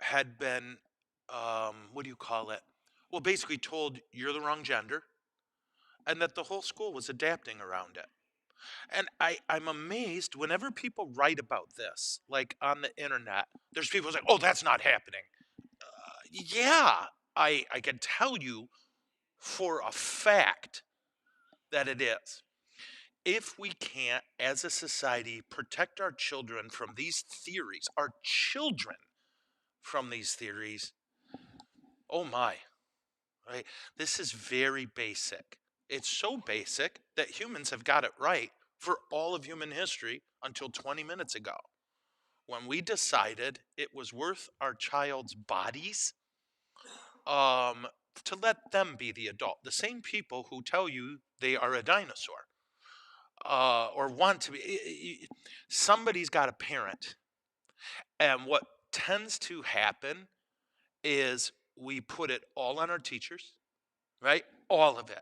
had been, what do you call it? Well, basically told you're the wrong gender and that the whole school was adapting around it. And I'm amazed whenever people write about this, like on the internet, there's people who say, oh, that's not happening. Yeah, I can tell you for a fact that it is. If we can't, as a society, protect our children from these theories, our children from these theories, oh my, right? This is very basic. It's so basic that humans have got it right for all of human history until 20 minutes ago, when we decided it was worth our child's bodies um, to let them be the adult. The same people who tell you they are a dinosaur or want to be. Somebody's got a parent. And what tends to happen is we put it all on our teachers, right? All of it.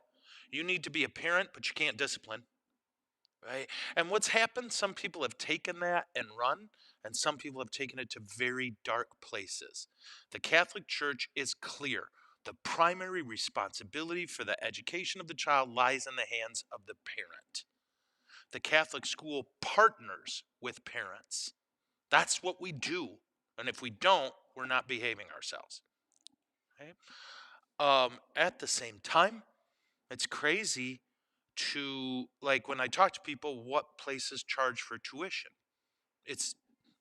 You need to be a parent, but you can't discipline, right? And what's happened, some people have taken that and run, and some people have taken it to very dark places. The Catholic Church is clear. The primary responsibility for the education of the child lies in the hands of the parent. The Catholic school partners with parents. That's what we do. And if we don't, we're not behaving ourselves. Okay? At the same time, it's crazy to, like, when I talk to people, what places charge for tuition. It's,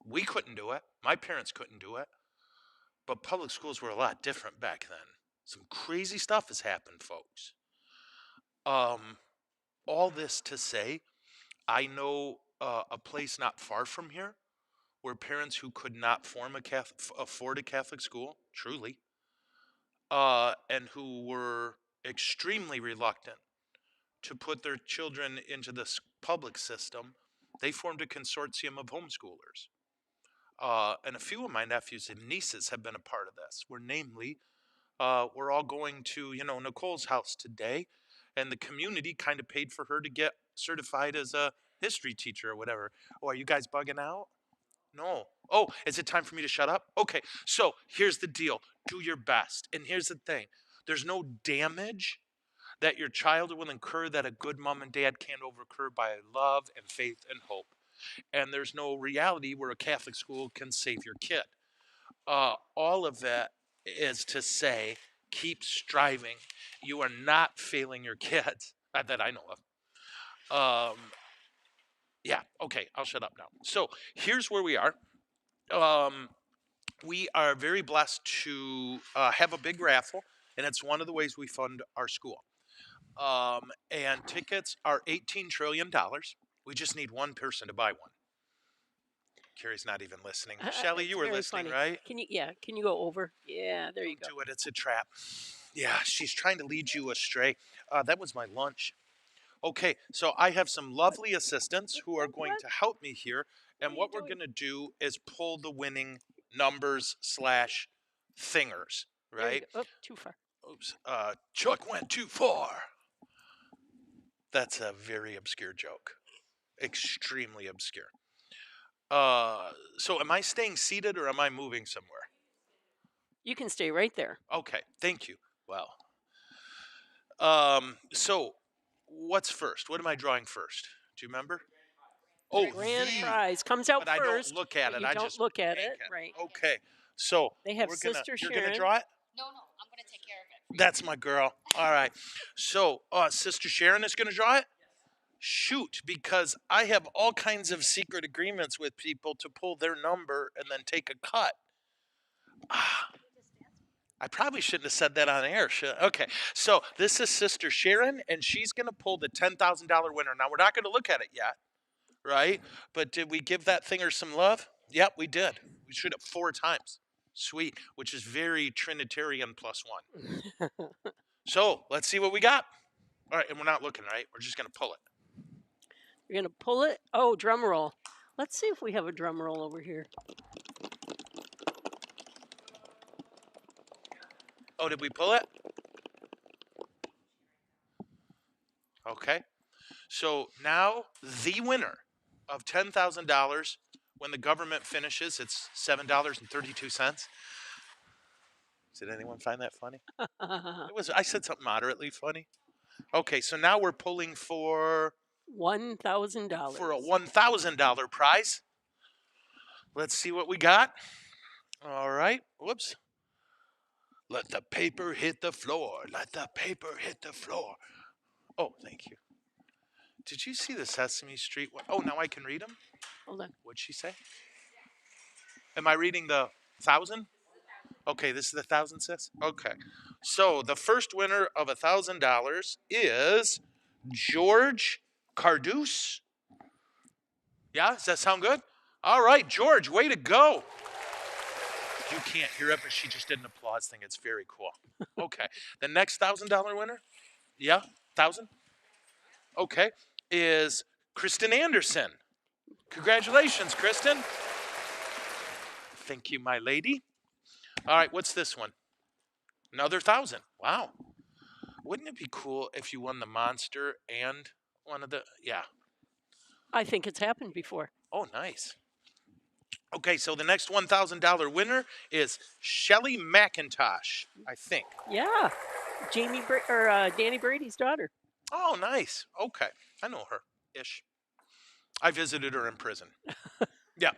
we couldn't do it. My parents couldn't do it. But public schools were a lot different back then. Some crazy stuff has happened, folks. Um, all this to say, I know a place not far from here where parents who could not afford a Catholic school, truly, and who were extremely reluctant to put their children into this public system, they formed a consortium of homeschoolers. And a few of my nephews and nieces have been a part of this. We're all going to, Nicole's house today, and the community kind of paid for her to get certified as a history teacher or whatever. Oh, are you guys bugging out? No. Oh, is it time for me to shut up? Okay, so here's the deal. Do your best. And here's the thing. There's no damage that your child will incur that a good mom and dad can't overcome by love and faith and hope. And there's no reality where a Catholic school can save your kid. All of that is to say, keep striving. You are not failing your kids, that I know of. Um, yeah, okay, I'll shut up now. So here's where we are. Um, we are very blessed to have a big raffle, and it's one of the ways we fund our school. And tickets are $18 trillion. We just need one person to buy one. Carrie's not even listening. Shelly, It's you were very listening, funny. right? Can you go over? Yeah, there you Don't go. do it. It's a trap. Yeah, she's trying to lead you astray. That was my lunch. Okay, so I have some lovely assistants who are going What? to help me here. What And are you what we're doing? going to do is pull the winning numbers slash thingers, There you right? go. Oh, too far. Oops. Chuck went too far. That's a very obscure joke. Extremely obscure. So am I staying seated or am I moving somewhere? You can stay right there. Okay, thank you. Well, so what's first? What am I drawing first? Do you remember? The Oh, grand the. prize comes out But I don't first, look at but it. you I don't just look at yank it, right? it. Okay. So They have Sister you're gonna Sharon. draw it? That's my girl. All right. So Sister Sharon is gonna draw it? Shoot, because I have all kinds of secret agreements with people to pull their number and then take a cut. Ah, I probably shouldn't have said that on air. Okay, so this is Sister Sharon, and she's going to pull the $10,000 winner. Now, we're not going to look at it yet, right? But did we give that thinger some love? Yep, we did. We should have 4 times. Sweet, which is very Trinitarian plus one. So let's see what we got. All right, and we're not looking, right? We're just going to pull it. You're gonna pull it. Oh, drum roll. Let's see if we have a drum roll over here. Oh, did we pull it? Okay. So now the winner of $10,000 when the government finishes, it's $7.32. Did anyone find that funny? It was. I said something moderately funny. Okay, so now we're pulling for $1,000. a $1,000 prize. Let's see what we got. All right. Whoops. Let the paper hit the floor. Let the paper hit the floor. Oh, thank you. Did you see the Sesame Street one? Oh, now I can read them? Hold on. What'd she say? Am I reading the 1,000? Okay, this is the 1,000, sis? Okay. So the first winner of $1,000 is George Carduce. Yeah, does that sound good? All right, George, way to go. You can't hear it, but she just did an applause thing. It's very cool. Okay. The next $1,000 winner? Yeah, 1,000? Okay. Is Kristen Anderson. Congratulations, Kristen. Thank you, my lady. All right, what's this one? Another 1,000. Wow. Wouldn't it be cool if you won the monster and one of the, yeah. I think it's happened before. Oh, nice. Okay, so the next $1,000 winner is Shelly McIntosh, I think. Yeah, Danny Brady's daughter. Oh, nice. Okay, I know her ish. I visited her in prison. Yeah.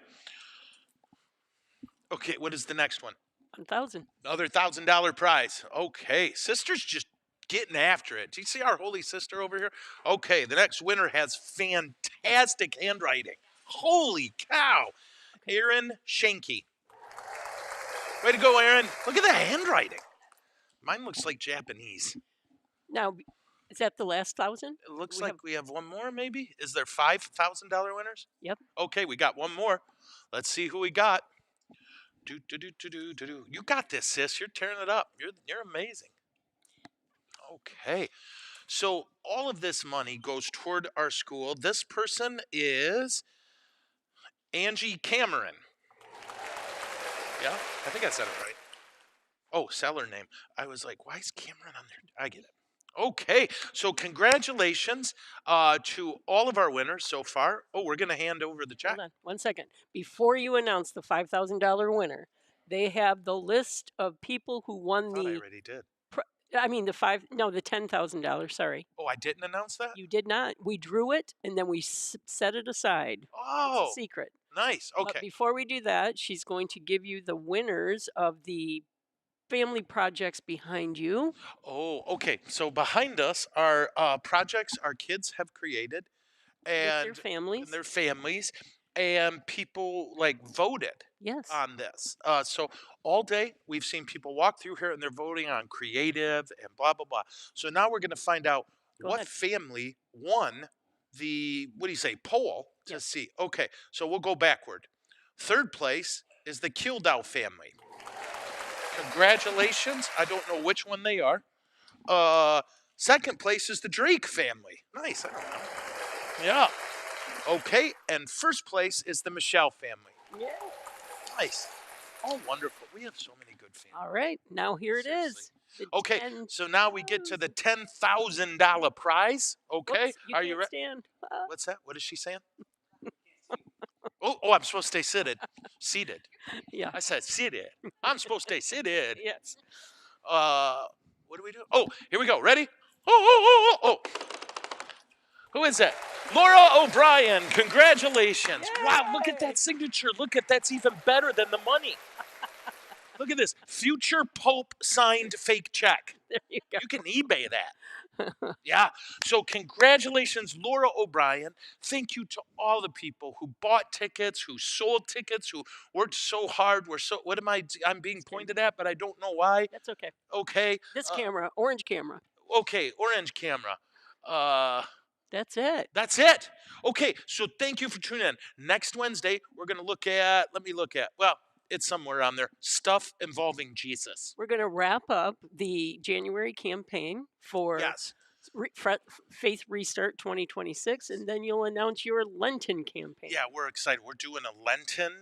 Okay, what is the next one? 1,000. Another $1,000 prize. Okay, sister's just getting after it. Do you see our holy sister over here? Okay, the next winner has fantastic handwriting. Holy cow. Okay. Aaron Shanky. Way to go, Aaron. Look at the handwriting. Mine looks like Japanese. Now, is that the last 1,000? It looks We like have- we have one more, maybe? Is there $5,000 winners? Yep. Okay, we got one more. Let's see who we got. You got this, sis. You're tearing it up. You're amazing. Okay. So all of this money goes toward our school. This person is Angie Cameron. Yeah, I think I said it right. Oh, seller name. I was like, why is Cameron on there? I get it. Okay, so congratulations to all of our winners so far. Oh, we're going to hand over the check. Hold on 1 second. Before you announce the $5,000 winner, they have the list of people who I won thought I the. already did. The $10,000. Sorry, Oh, I didn't announce that? you did not. We drew it and then we set it aside. Oh, It's a secret. nice. But Okay. before we do that, she's going to give you the winners of the family projects behind you. Oh, okay. So behind us are projects our kids have created and their families. their families, and people like voted Yes. on this. So all day we've seen people walk through here and they're voting on creative and blah blah blah. So now we're going to find out Go what ahead. family won the what do you say poll to Yes. see. Okay, so we'll go backward. Third place is the Kildow family. Congratulations. I don't know which one they are. Second place is the Drake family. Nice. I don't know. Yeah. Okay, and first place is the Michelle family. Yeah. Nice. Oh, wonderful. We have so many good families. All right. Now here it Seriously. is. The Okay, 10 so now we get to the $10,000 prize. Okay, Whoops, you are can't you ready? stand. What's that? What is she saying? Oh, I'm supposed to stay seated. Seated. Yeah. I said seated. I'm supposed to stay seated. Yes. What do we do? Oh, here we go. Ready? Oh. Who is that? Laura O'Brien. Congratulations. Wow, look at Yay! that signature. Look at that's even better than the money. Look at this. Future Pope signed fake check. There you go. You can eBay that. Yeah. So congratulations, Laura O'Brien. Thank you to all the people who bought tickets, who sold tickets, who worked so hard. What am I'm being pointed at, but I don't know why. That's okay. Okay. This camera, orange camera. Okay, orange camera. That's it. That's it. Okay, so thank you for tuning in. Next Wednesday, we're going to well, it's somewhere on there, stuff involving Jesus. We're going to wrap up the January campaign for Yes. Faith Restart 2026, and then you'll announce your Lenten campaign. Yeah, we're excited. We're doing a Lenten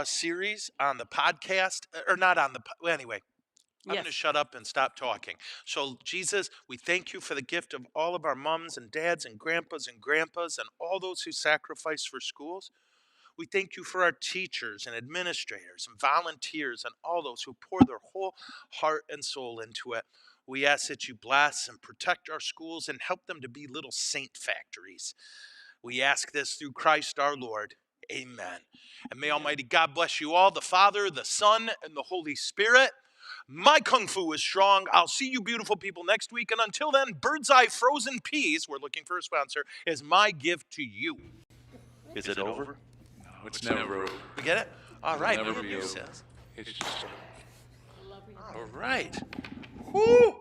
series on the podcast, or not on the, well, anyway. I'm Yes. going to shut up and stop talking. So, Jesus, we thank you for the gift of all of our mums and dads and grandpas and all those who sacrifice for schools. We thank you for our teachers and administrators and volunteers and all those who pour their whole heart and soul into it. We ask that you bless and protect our schools and help them to be little saint factories. We ask this through Christ our Lord. Amen. And may Almighty God bless you all, the Father, the Son, and the Holy Spirit. My Kung Fu is strong. I'll see you beautiful people next week. And until then, Bird's Eye Frozen Peas, we're looking for a sponsor, is my gift to you. Is it over? No, it's never over. You get it? All It'll right. never What be you over. says. It's just All right. Woo!